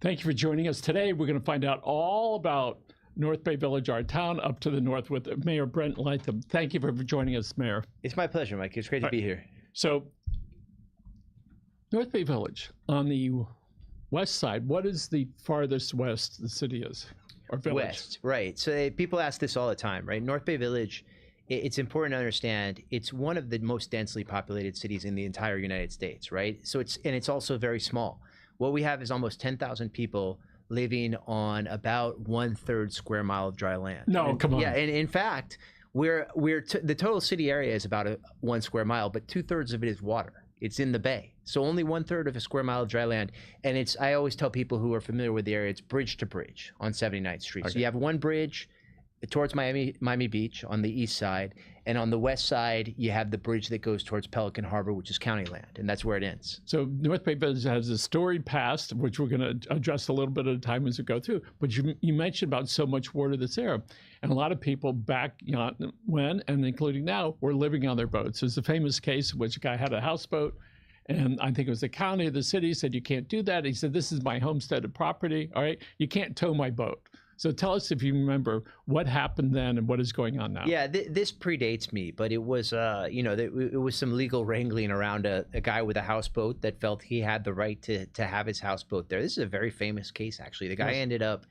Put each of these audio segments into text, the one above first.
Thank you for joining us today. We're going to find out all about North Bay Village, our town up to the north, with Mayor Brent Latham. Thank you for joining us, Mayor. It's my pleasure, Mike. It's great to be here. So, North Bay Village on the west side, what is the farthest west the city is, or village? West, right. So people ask this all the time, right? North Bay Village, it's important to understand, it's one of the most densely populated cities in the entire United States, right? So it's also very small. What we have is almost 10,000 people living on about 1/3 square mile of dry land. No, come on. Yeah, and in fact, the total city area is about 1 square mile, but 2/3 of it is water. It's in the bay, so only 1/3 of a square mile of dry land. And I always tell people who are familiar with the area, it's bridge to bridge on 79th Street. Okay. So you have one bridge towards Miami Beach on the east side, and on the west side you have the bridge that goes towards Pelican Harbor, which is county land, and that's where it ends. So North Bay Village has a storied past, which we're going to address a little bit at a time as we go through. But you mentioned about so much water that's there, and a lot of people back when, and including now, were living on their boats. There's a famous case in which a guy had a houseboat, and I think it was the county or the city said, you can't do that. He said, this is my homesteaded property, all right? You can't tow my boat. So tell us, if you remember, what happened then and what is going on now. Yeah, this predates me, but it was, it was some legal wrangling around a guy with a houseboat that felt he had the right to have his houseboat there. This is a very famous case, actually. The guy ended up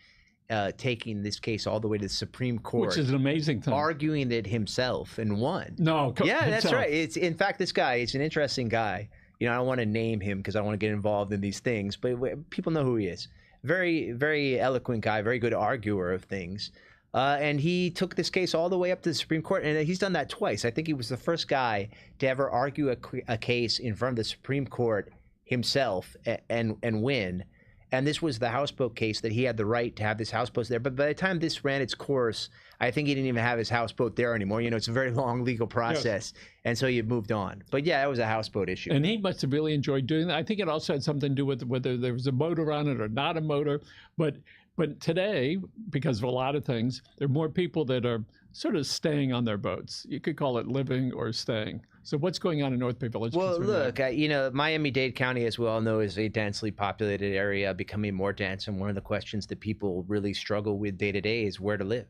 taking this case all the way to the Supreme Court. Which is an amazing thing. Arguing it himself and won. No, yeah, that's right. In fact, this guy, it's an interesting guy. I don't want to name him because I don't want to get involved in these things, but people know who he is. Very, very eloquent guy, very good arguer of things. And he took this case all the way up to the Supreme Court, and he's done that twice. I think he was the first guy to ever argue a case in front of the Supreme Court himself and win. And this was the houseboat case that he had the right to have this houseboat there. But by the time this ran its course, I think he didn't even have his houseboat there anymore. It's a very long legal process. Yes. And so he moved on. But yeah, it was a houseboat issue. And he must have really enjoyed doing that. I think it also had something to do with whether there was a motor on it or not a motor. But today, because of a lot of things, there are more people that are sort of staying on their boats. You could call it living or staying. So what's going on in North Bay Village? Well, look, Miami-Dade County, as we all know, is a densely populated area, becoming more dense. And one of the questions that people really struggle with day to day is where to live,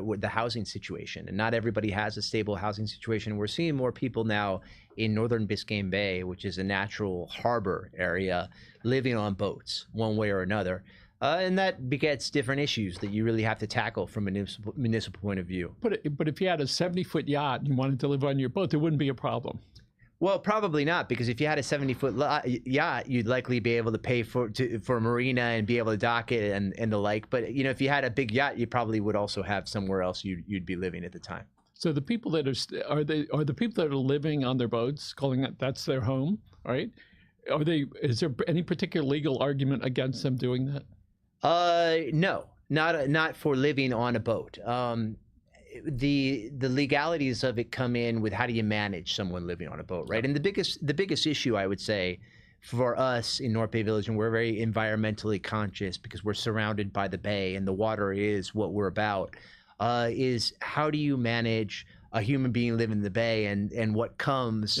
with the housing situation. And not everybody has a stable housing situation. We're seeing more people now in northern Biscayne Bay, which is a natural harbor area, living on boats one way or another. And that begets different issues that you really have to tackle from a municipal point of view. But if you had a 70-foot yacht and you wanted to live on your boat, there wouldn't be a problem. Well, probably not, because if you had a 70-foot yacht, you'd likely be able to pay for a marina and be able to dock it and the like. But if you had a big yacht, you probably would also have somewhere else you'd be living at the time. So the people that are the people that are living on their boats, calling that's their home, right? Is there any particular legal argument against them doing that? No, not for living on a boat. The legalities of it come in with how do you manage someone living on a boat, right? And the biggest issue, I would say, for us in North Bay Village, and we're very environmentally conscious because we're surrounded by the bay and the water is what we're about, is how do you manage a human being living in the bay and what comes,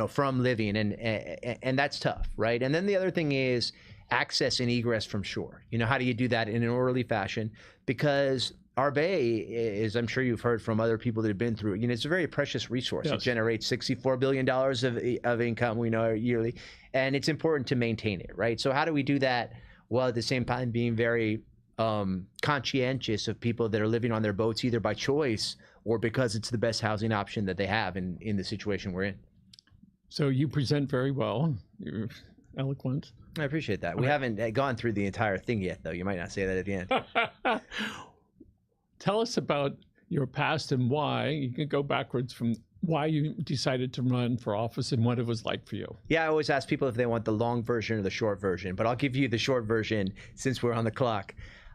from living, and that's tough, right? And then the other thing is access and egress from shore. How do you do that in an orderly fashion? Because our bay is, I'm sure you've heard from other people that have been through it, it's a very precious resource. Yes. It generates $64 billion of income, we know, yearly, and it's important to maintain it, right? So how do we do that while at the same time being very conscientious of people that are living on their boats, either by choice or because it's the best housing option that they have in the situation we're in? So you present very well. You're eloquent. I appreciate that. We haven't gone through the entire thing yet, though. You might not say that at the end. Tell us about your past and why. You can go backwards from why you decided to run for office and what it was like for you. Yeah, I always ask people if they want the long version or the short version, but I'll give you the short version since we're on the clock.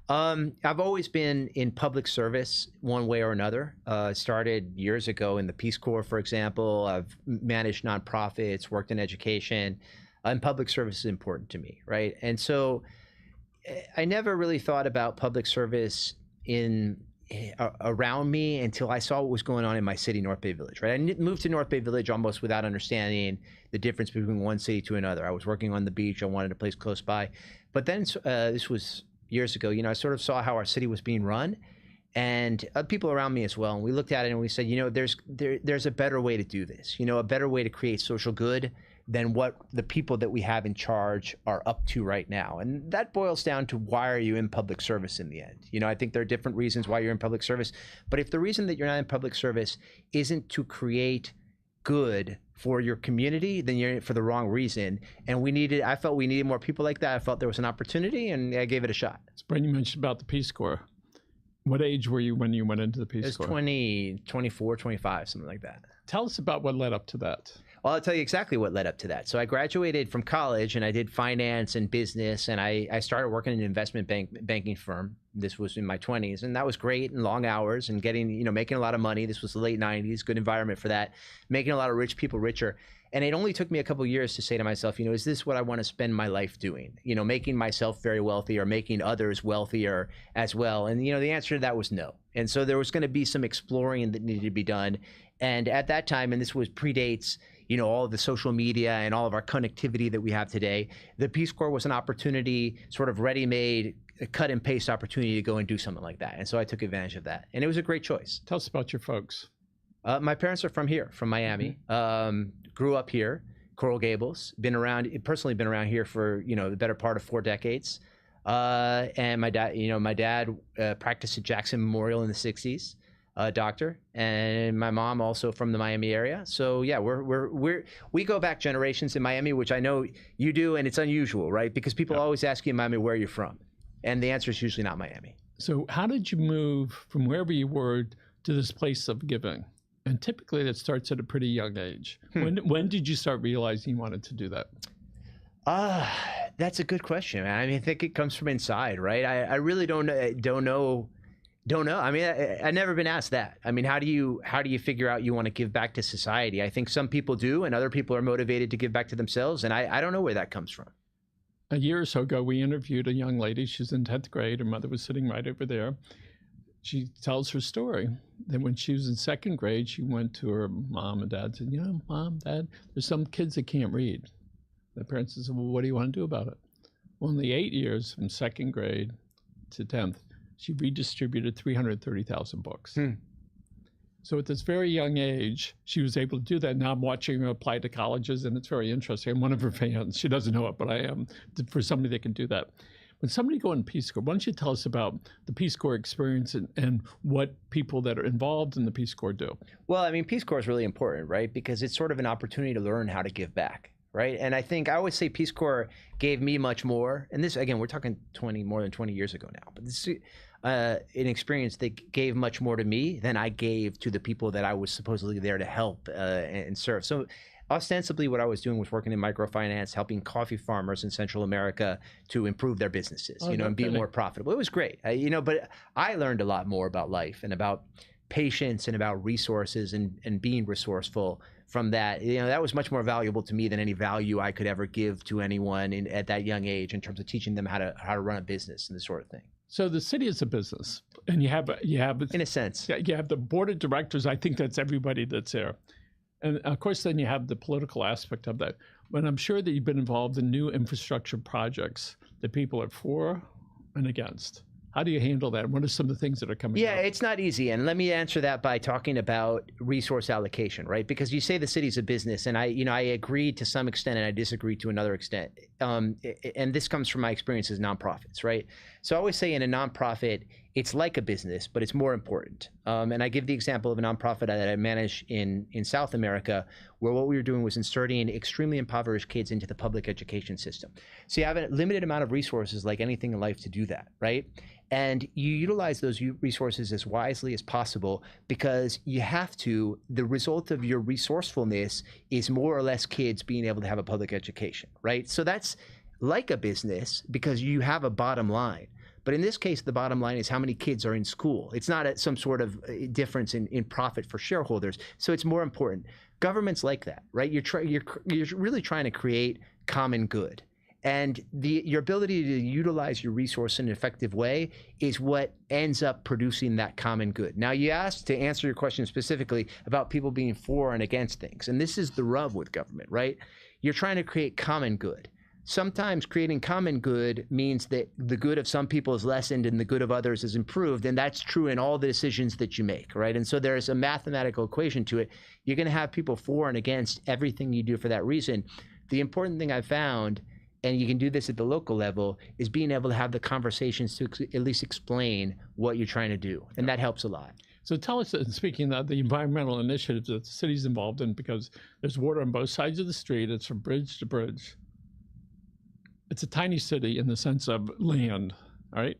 I've always been in public service one way or another. Started years ago in the Peace Corps, for example. I've managed nonprofits, worked in education. And public service is important to me, right? And so I never really thought about public service in around me until I saw what was going on in my city, North Bay Village, right? I moved to North Bay Village almost without understanding the difference between one city to another. I was working on the beach. I wanted a place close by. But then this was years ago, I sort of saw how our city was being run, and other people around me as well. And we looked at it and we said, there's a better way to do this, a better way to create social good than what the people that we have in charge are up to right now. And that boils down to, why are you in public service in the end? I think there are different reasons why you're in public service, but if the reason that you're not in public service isn't to create good for your community, then you're in it for the wrong reason. And I felt we needed more people like that. I felt there was an opportunity, and I gave it a shot. Brent, you mentioned about the Peace Corps. What age were you when you went into the Peace Corps? It was 20, 24, 25, something like that. Tell us about what led up to that. Well, I'll tell you exactly what led up to that. So I graduated from college, and I did finance and business, and I started working in an investment banking firm. This was in my 20s, and that was great, and long hours, and making a lot of money. This was the late 90s, good environment for that, making a lot of rich people richer. And it only took me a couple of years to say to myself, is this what I want to spend my life doing? Making myself very wealthy, or making others wealthier as well? And the answer to that was no. And so there was going to be some exploring that needed to be done. And at that time, and this was predates all of the social media and all of our connectivity that we have today, the Peace Corps was an opportunity, sort of ready-made, cut and paste opportunity to go and do something like that. And so I took advantage of that. And it was a great choice. Tell us about your folks. My parents are from here, from Miami. Grew up here, Coral Gables. Personally been around here for, the better part of 4 decades. And my dad practiced at Jackson Memorial in the 60s. Doctor, and my mom also from the Miami area. So yeah, we go back generations in Miami, which I know you do, and it's unusual, right? Because people always ask you in Miami, where are you from? And the answer is usually not Miami. So how did you move from wherever you were to this place of giving? And typically that starts at a pretty young age. When did you start realizing you wanted to do that? That's a good question, man. I think it comes from inside, right? I really don't know. I mean, I've never been asked that. I mean, how do you figure out you want to give back to society? I think some people do, and other people are motivated to give back to themselves. And I don't know where that comes from. A year or so ago, we interviewed a young lady. She's in 10th grade. Her mother was sitting right over there. She tells her story that when she was in 2nd grade, she went to her mom and dad and said, Mom, Dad, there's some kids that can't read. The parents said, well, what do you want to do about it? Well, in the 8 years from 2nd grade to 10th, she redistributed 330,000 books. So at this very young age, she was able to do that. Now I'm watching her apply to colleges, and it's very interesting. I'm one of her fans. She doesn't know it, but I am, for somebody that can do that. When somebody go in Peace Corps, why don't you tell us about the Peace Corps experience and what people that are involved in the Peace Corps do? Well, I mean, Peace Corps is really important, right? Because it's sort of an opportunity to learn how to give back. Right. And I always say Peace Corps gave me much more. And this, again, we're talking more than 20 years ago now. But this is an experience that gave much more to me than I gave to the people that I was supposedly there to help and serve. So ostensibly, what I was doing was working in microfinance, helping coffee farmers in Central America to improve their businesses, and be more profitable. It was great, but I learned a lot more about life and about patience and about resources and being resourceful from that. That was much more valuable to me than any value I could ever give to anyone at that young age in terms of teaching them how to run a business and this sort of thing. So the city is a business, and you have in a sense, you have the board of directors. I think that's everybody that's there. And of course, then you have the political aspect of that. But I'm sure that you've been involved in new infrastructure projects that people are for and against. How do you handle that? What are some of the things that are coming up? It's not easy. And let me answer that by talking about resource allocation, right? Because you say the city's a business, and I agree to some extent and I disagree to another extent. And this comes from my experience as nonprofits, right? So I always say in a nonprofit, it's like a business, but it's more important. And I give the example of a nonprofit that I manage in South America, where what we were doing was inserting extremely impoverished kids into the public education system. So you have a limited amount of resources, like anything in life, to do that, right? And you utilize those resources as wisely as possible, because you have to. The result of your resourcefulness is more or less kids being able to have a public education, right? So that's like a business because you have a bottom line. But in this case, the bottom line is how many kids are in school. It's not some sort of difference in profit for shareholders. So it's more important. Government's like that, right? You're really trying to create common good. And your ability to utilize your resource in an effective way is what ends up producing that common good. Now, you asked to answer your question specifically about people being for and against things. And this is the rub with government, right? You're trying to create common good. Sometimes creating common good means that the good of some people is lessened and the good of others is improved. And that's true in all the decisions that you make, right? And so there's a mathematical equation to it. You're going to have people for and against everything you do for that reason. The important thing I've found, and you can do this at the local level, is being able to have the conversations to at least explain what you're trying to do. And that helps a lot. So tell us, speaking of the environmental initiatives that the city's involved in, because there's water on both sides of the street, it's from bridge to bridge. It's a tiny city in the sense of land, right?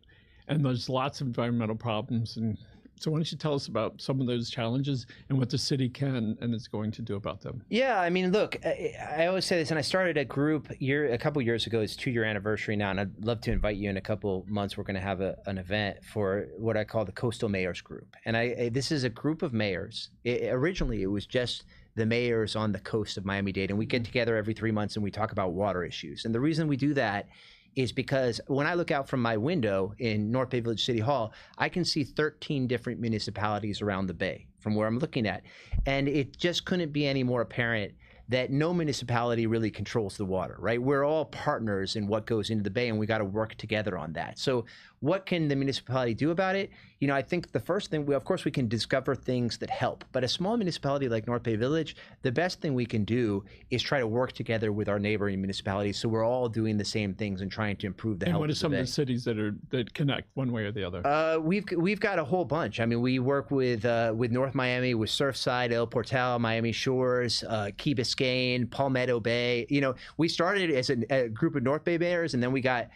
And there's lots of environmental problems. And so why don't you tell us about some of those challenges and what the city can and is going to do about them? Yeah, I mean, look, I always say this, and I started a group a couple years ago. It's 2-year anniversary now, and I'd love to invite you in a couple months. We're going to have an event for what I call the Coastal Mayors Group. And this is a group of mayors. Originally, it was just the mayors on the coast of Miami-Dade, and we get together every 3 months and we talk about water issues. And the reason we do that is because when I look out from my window in North Bay Village City Hall, I can see 13 different municipalities around the bay from where I'm looking at. And it just couldn't be any more apparent that no municipality really controls the water, right? We're all partners in what goes into the bay, and we got to work together on that. So what can the municipality do about it? You know, I think the first thing, of course, we can discover things that help. But a small municipality like North Bay Village, the best thing we can do is try to work together with our neighboring municipalities, so we're all doing the same things and trying to improve the health of the bay. And what are some of the cities that connect one way or the other? We've got a whole bunch. I mean, we work with North Miami, with Surfside, El Portal, Miami Shores, Key Biscayne, Palmetto Bay. You know, we started as a group of North Bay mayors, and then we got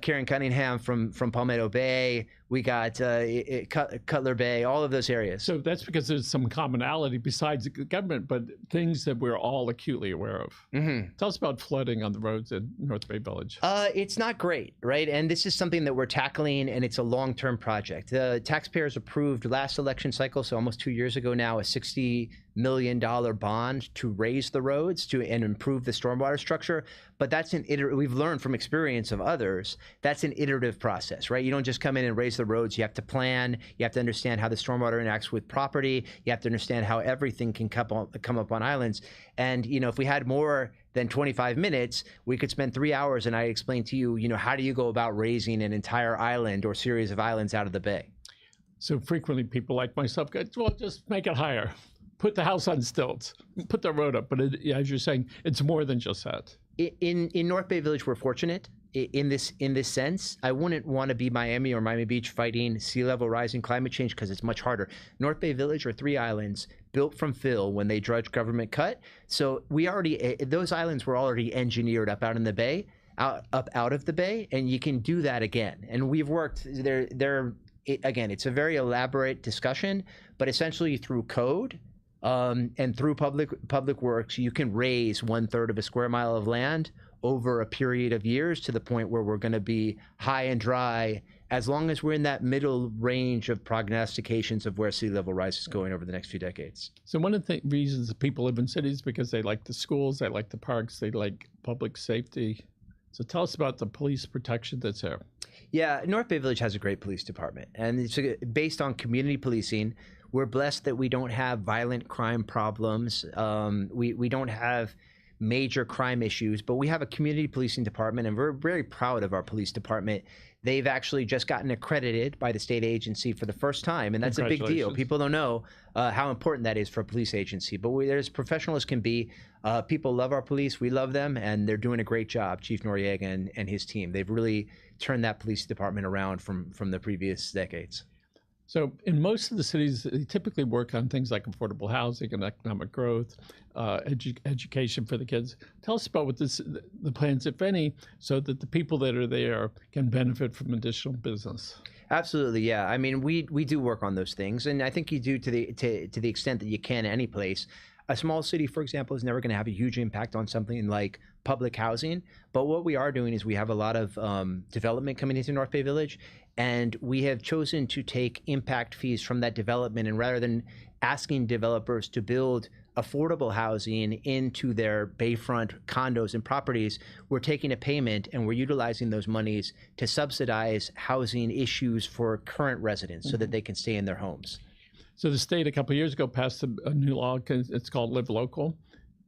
Karen Cunningham from Palmetto Bay. We got Cutler Bay, all of those areas. So that's because there's some commonality besides the government, but things that we're all acutely aware of. Mm-hmm. Tell us about flooding on the roads in North Bay Village. It's not great, right? And this is something that we're tackling, and it's a long-term project. The taxpayers approved last election cycle, so almost 2 years ago now, a $60 million bond to raise the roads and improve the stormwater structure. But that's we've learned from experience of others, that's an iterative process, right? You don't just come in and raise the roads. You have to plan. You have to understand how the stormwater interacts with property. You have to understand how everything can come up on islands. And, you know, if we had more than 25 minutes, we could spend 3 hours and I explain to you, you know, how do you go about raising an entire island or series of islands out of the bay? So frequently people like myself go, well, just make it higher. Put the house on stilts, put the road up. But as you're saying, it's more than just that. In North Bay Village, we're fortunate in this sense. I wouldn't want to be Miami or Miami Beach fighting sea level rise and climate change because it's much harder. North Bay Village are 3 islands built from fill when they dredge government cut. So those islands were already engineered up out in the bay, out of the bay, and you can do that again. And we've worked there. Again, it's a very elaborate discussion, but essentially through code. And through public works, you can raise 1/3 of a square mile of land over a period of years to the point where we're going to be high and dry, as long as we're in that middle range of prognostications of where sea level rise is going over the next few decades. So one of the reasons that people live in cities is because they like the schools, they like the parks, they like public safety. So tell us about the police protection that's there. Yeah, North Bay Village has a great police department, and it's based on community policing. We're blessed that we don't have violent crime problems. We don't have major crime issues, but we have a community policing department, and we're very proud of our police department. They've actually just gotten accredited by the state agency for the first time, and that's a big deal. People don't know how important that is for a police agency, but they're as professional as can be. People love our police. We love them, and they're doing a great job, Chief Noriega and his team. They've really turned that police department around from the previous decades. So in most of the cities, they typically work on things like affordable housing and economic growth, education for the kids. Tell us about what the plans, if any, so that the people that are there can benefit from additional business. Absolutely, yeah. I mean, we do work on those things, and I think you do to the extent that you can any place. A small city, for example, is never going to have a huge impact on something like public housing. But what we are doing is we have a lot of development coming into North Bay Village, and we have chosen to take impact fees from that development. And rather than asking developers to build affordable housing into their bayfront condos and properties, we're taking a payment and we're utilizing those monies to subsidize housing issues for current residents so that they can stay in their homes. So the state a couple of years ago passed a new law. It's called Live Local.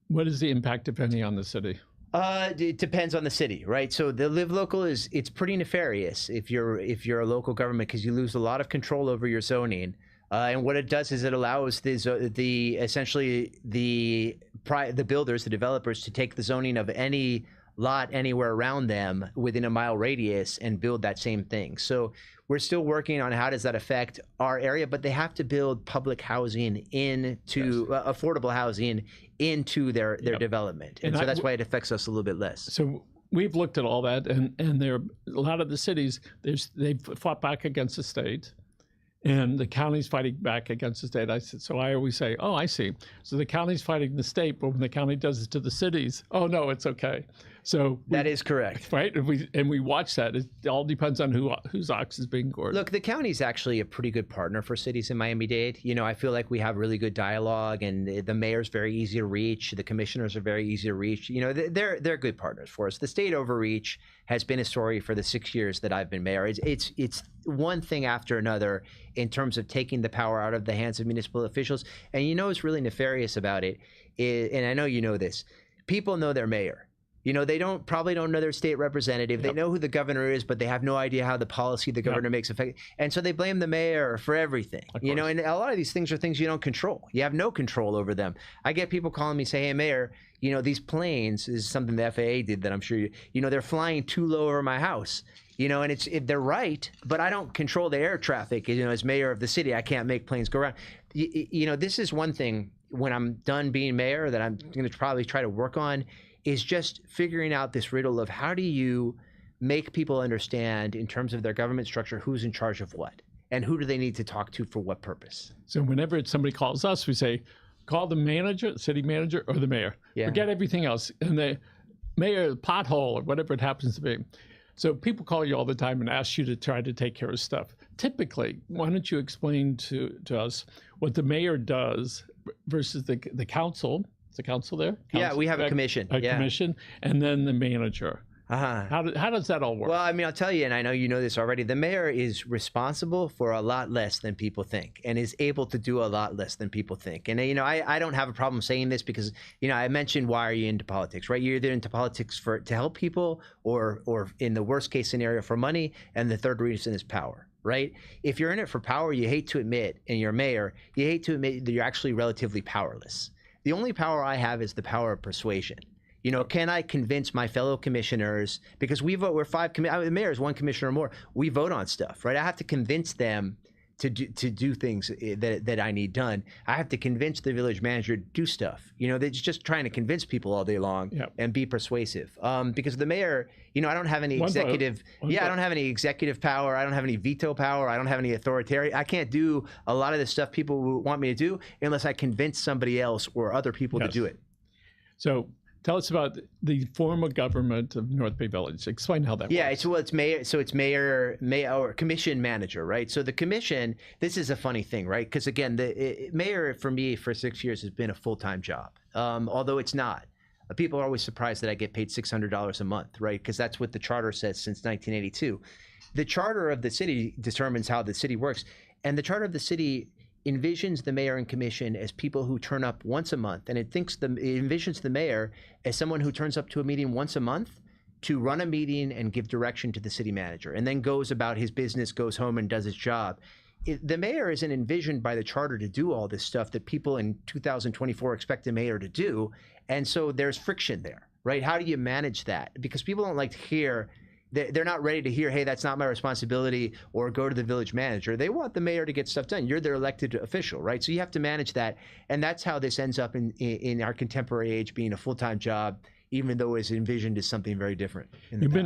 What is the impact, if any, on the city? It depends on the city, right? So the Live Local it's pretty nefarious if you're a local government, because you lose a lot of control over your zoning. And what it does is it allows essentially the builders, the developers, to take the zoning of any lot anywhere around them within a mile radius and build that same thing. So we're still working on how does that affect our area, but they have to build public housing into affordable housing into their development. And so that's why it affects us a little bit less. So we've looked at all that, and there are a lot of the cities, they've fought back against the state. And the county's fighting back against the state. So I always say, oh, I see. So the county's fighting the state, but when the county does it to the cities, oh no, it's okay. So that is correct, right? And we watch that. It all depends on whose ox is being gored. Look, the county's actually a pretty good partner for cities in Miami-Dade. You know, I feel like we have really good dialogue, and the mayor's very easy to reach. The commissioners are very easy to reach. You know, they're good partners for us. The state Overreach has been a story for the 6 years that I've been mayor. It's one thing after another in terms of taking the power out of the hands of municipal officials. And you know what's really nefarious about it and I know you know this, people know their mayor. You know, they probably don't know their state representative. They know who the governor is, but they have no idea how the policy the governor makes effect. And so they blame the mayor for everything. You know, and a lot of these things are things you don't control. You have no control over them. I get people calling me, say, hey, mayor, you know, these planes is something the FAA did that I'm sure you know, they're flying too low over my house. You know, and they're right, but I don't control the air traffic. You know, as mayor of the city, I can't make planes go around. You know, this is one thing when I'm done being mayor that I'm going to probably try to work on, is just figuring out this riddle of how do you make people understand in terms of their government structure who's in charge of what and who do they need to talk to for what purpose. So whenever somebody calls us, we say, call the manager, the city manager, or the mayor. Forget everything else. And the mayor, pothole, or whatever it happens to be. So people call you all the time and ask you to try to take care of stuff. Typically, why don't you explain to us what the mayor does versus the council? Is the council there? Yeah, we have a commission. Commission, and then the manager. How does that all work? Well, I mean, I'll tell you, and I know you know this already, the mayor is responsible for a lot less than people think and is able to do a lot less than people think. And, you know, I don't have a problem saying this because, you know, I mentioned why are you into politics, right? You're either into politics to help people or in the worst case scenario for money, and the third reason is power. Right? If you're in it for power, you hate to admit, and you're mayor, you hate to admit that you're actually relatively powerless. The only power I have is the power of persuasion. You know, can I convince my fellow commissioners, because we're five, the mayor is one commissioner or more, we vote on stuff, right? I have to convince them to do things that I need done. I have to convince the village manager to do stuff. You know, they're just trying to convince people all day long and be persuasive. Because the mayor, you know, I don't have any executive, I don't have any executive power. I don't have any veto power. I don't have any authoritarian. I can't do a lot of the stuff people want me to do unless I convince somebody else or other people to do it. So tell us about the form of government of North Bay Village. Explain how that works. Yeah, it's mayor. So it's mayor or commission manager, right? So the commission. This is a funny thing, right? Because again, the mayor for me for 6 years has been a full-time job, although it's not. People are always surprised that I get paid $600 a month, right? Because that's what the charter says since 1982. The charter of the city determines how the city works, and the charter of the city envisions the mayor and commission as people who turn up once a month, and it envisions the mayor as someone who turns up to a meeting once a month to run a meeting and give direction to the city manager, and then goes about his business, goes home and does his job. The mayor isn't envisioned by the charter to do all this stuff that people in 2024 expect the mayor to do, and so there's friction there, right? How do you manage that? Because people don't like to hear, they're not ready to hear, hey, that's not my responsibility, or go to the village manager. They want the mayor to get stuff done. You're their elected official, right? So you have to manage that. And that's how this ends up in our contemporary age being a full-time job, even though it's envisioned as something very different.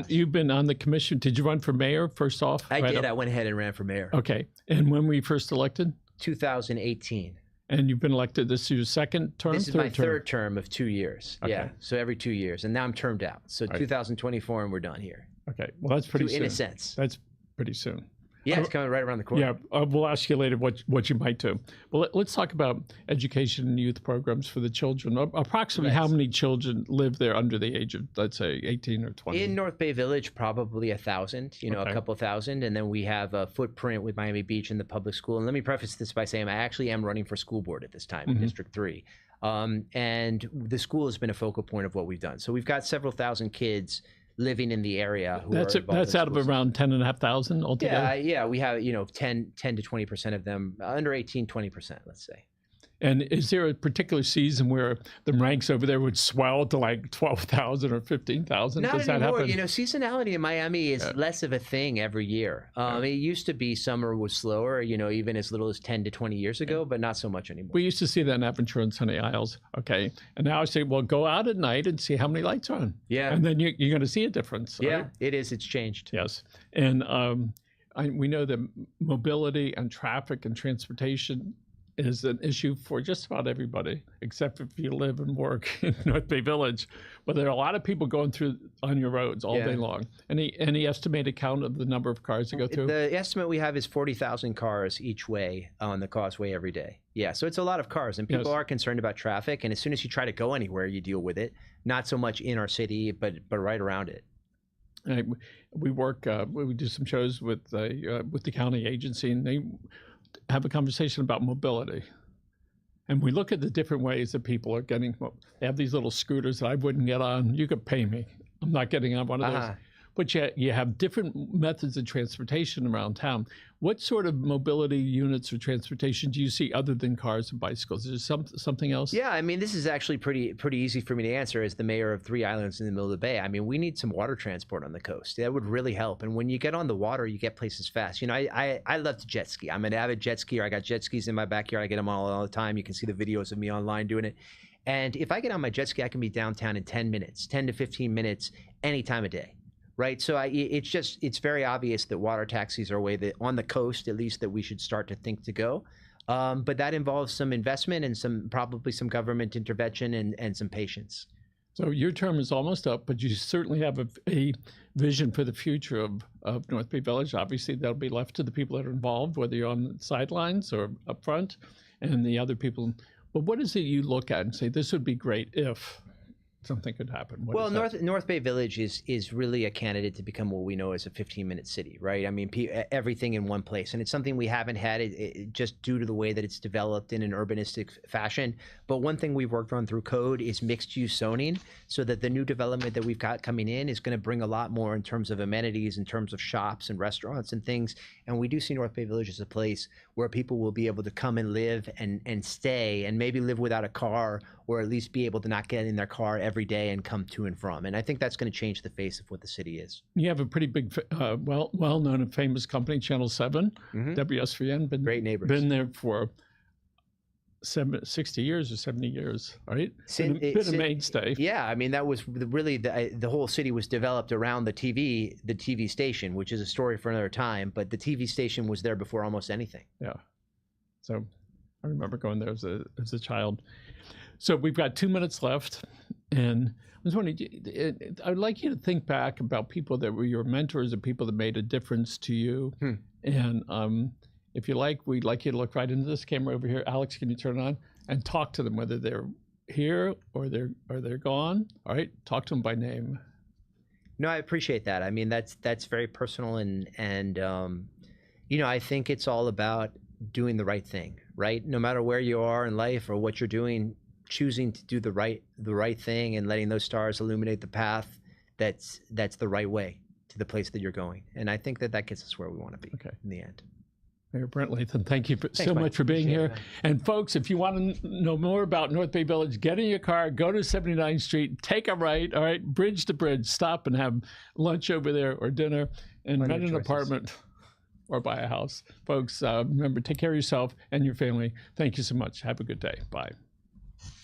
You've been on the commission. Did you run for mayor first off? I did. I went ahead and ran for mayor. Okay. And when were you first elected? 2018. And you've been elected, this is your second term? This is my third term of 2 years. Okay. Yeah. So every 2 years. And now I'm termed out. So 2024 and we're done here. Okay, well, that's pretty soon. In a sense. That's pretty soon. Yeah, it's coming right around the corner. Yeah, we'll ask you later what you might do. Well, let's talk about education and youth programs for the children. Approximately how many children live there under the age of, let's say, 18 or 20? In North Bay Village, probably 1,000, a couple thousand. And then we have a footprint with Miami Beach in the public school. And let me preface this by saying I actually am running for school board at this time in District 3. And the school has been a focal point of what we've done. So we've got several thousand kids living in the area. That's out of around 10,500 altogether? Yeah, we have, 10 to 20% of them, under 18, 20%, let's say. And is there a particular season where the ranks over there would swell to like 12,000 or 15,000? Not Does that anymore. happen? Seasonality in Miami is less of a thing every year. It used to be summer was slower, even as little as 10 to 20 years ago, but not so much anymore. We used to see that in Aventura and Sunny Isles. Okay. And now I say, well, go out at night and see how many lights are on. Yeah. And then you're going to see a difference. Yeah, right? it is. It's changed. Yes. And we know that mobility and traffic and transportation is an issue for just about everybody, except if you live and work in North Bay Village. But there are a lot of people going through on your roads all day long. Any estimated count of the number of cars that go through? The estimate we have is 40,000 cars each way on the causeway every day. Yeah, so it's a lot of cars, and people are concerned about traffic. And as soon as you try to go anywhere, you deal with it. Not so much in our city, but right around it. We work. We do some shows with the county agency, and they have a conversation about mobility. And we look at the different ways that people are getting. They have these little scooters that I wouldn't get on. You could pay me. I'm not getting on one of those. But yet you have different methods of transportation around town. What sort of mobility units or transportation do you see other than cars and bicycles? Is there something else? Yeah, I mean, this is actually pretty easy for me to answer as the mayor of 3 islands in the middle of the bay. I mean, we need some water transport on the coast. That would really help. And when you get on the water, you get places fast. I love to jet ski. I'm an avid jet skier. I got jet skis in my backyard. I get them all the time. You can see the videos of me online doing it. And if I get on my jet ski, I can be downtown in 10 minutes, 10 to 15 minutes, any time of day. Right. So it's very obvious that water taxis are a way that on the coast, at least, that we should start to think to go. But that involves some investment and probably some government intervention and some patience. So your term is almost up, but you certainly have a vision for the future of North Bay Village. Obviously, that'll be left to the people that are involved, whether you're on the sidelines or up front, and the other people. But what is it you look at and say, this would be great if something could happen? Well, North Bay Village is really a candidate to become what we know as a 15-minute city, right? I mean, everything in one place. And it's something we haven't had it just due to the way that it's developed in an urbanistic fashion. But one thing we've worked on through code is mixed-use zoning, so that the new development that we've got coming in is going to bring a lot more in terms of amenities, in terms of shops and restaurants and things. And we do see North Bay Village as a place where people will be able to come and live and stay and maybe live without a car, or at least be able to not get in their car every day and come to and from. And I think that's going to change the face of what the city is. You have a pretty big, well-known and famous company, Channel 7, WSVN. Great neighbors. Been there for 60 years or 70 years, right? Been a mainstay. Yeah, I mean, that was really, the whole city was developed around the TV station, which is a story for another time, but the TV station was there before almost anything. Yeah. So I remember going there as a child. So we've got 2 minutes left, and I was wondering, I'd like you to think back about people that were your mentors and people that made a difference to you. And if you like, we'd like you to look right into this camera over here. Alex, can you turn it on? And talk to them, whether they're here or they're gone. All right, talk to them by name. No, I appreciate that. I mean, that's very personal, and I think it's all about doing the right thing, right? No matter where you are in life or what you're doing, choosing to do the right thing and letting those stars illuminate the path that's the right way to the place that you're going. And I think that gets us where we want to be in the end. Mayor Brent Latham, thank you so much for being here. And folks, if you want to know more about North Bay Village, get in your car, go to 79th Street, take a right, all right, bridge to bridge, stop and have lunch over there or dinner, and rent an apartment or buy a house. Folks, remember, take care of yourself and your family. Thank you so much. Have a good day. Bye.